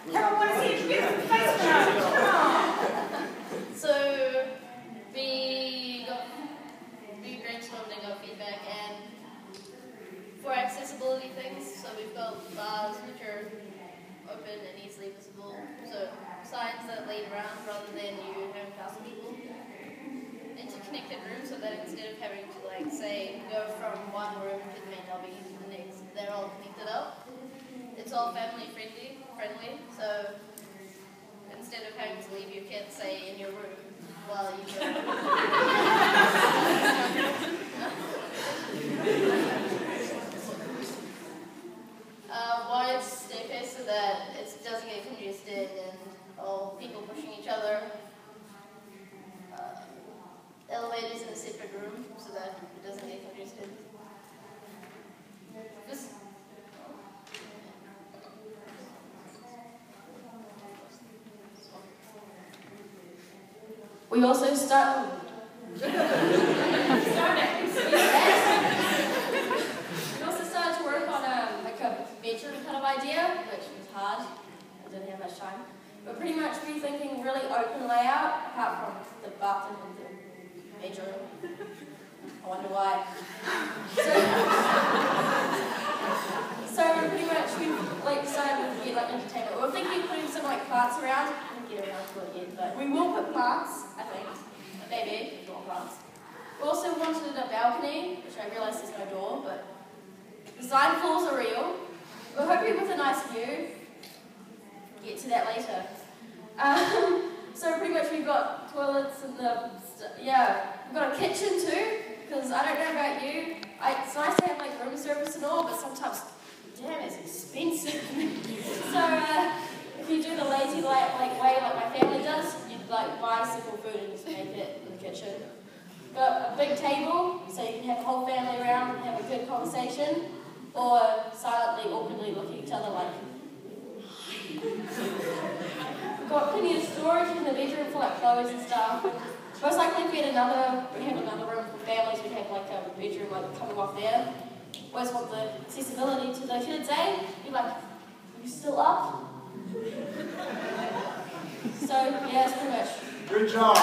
Everyone wants to see your beautiful face tonight. Come on. So we brainstormed and got feedback, and for accessibility things, so we've got bars which are open and easily visible, so signs that lead around rather than you having thousands of people. Interconnected rooms, so that instead of having to, like, say, go from one room to the main lobby to the next, they're all connected up. It's all family friendly, so instead of having to leave your kids, say, in your room while you go. Wide staircase so that it doesn't get congested and all people pushing each other. Elevators in a separate room so that it doesn't get congested. We also started to work on like a bedroom kind of idea, which was hard. I didn't have much time. But pretty much rethinking really open layout, apart from the bathroom and the bedroom. I wonder why. So pretty much we decided we'd get like entertainment. We were thinking of putting some like plants around. I didn't get around to it yet, but we will put plants, I think. Maybe, if you want plants. We also wanted a balcony, which I realise there's no door, but design flaws are real. We're hoping with a nice view. Get to that later. So pretty much we've got toilets and we've got a kitchen too, because I don't know about you, it's nice to have like room service and all, but sometimes, damn, it's expensive. So if you do the lazy way like my family does, you'd like buy simple food and just make it in the kitchen. Got a big table, so you can have the whole family around and have a good conversation, or silently, awkwardly look at each other like, we've got plenty of storage in the bedroom for like clothes and stuff. Most likely if we had another room for families, we'd have like a bedroom like coming off there. Always want the accessibility to the kids, eh? You're like, are you still up? So yeah, that's pretty much. Good job.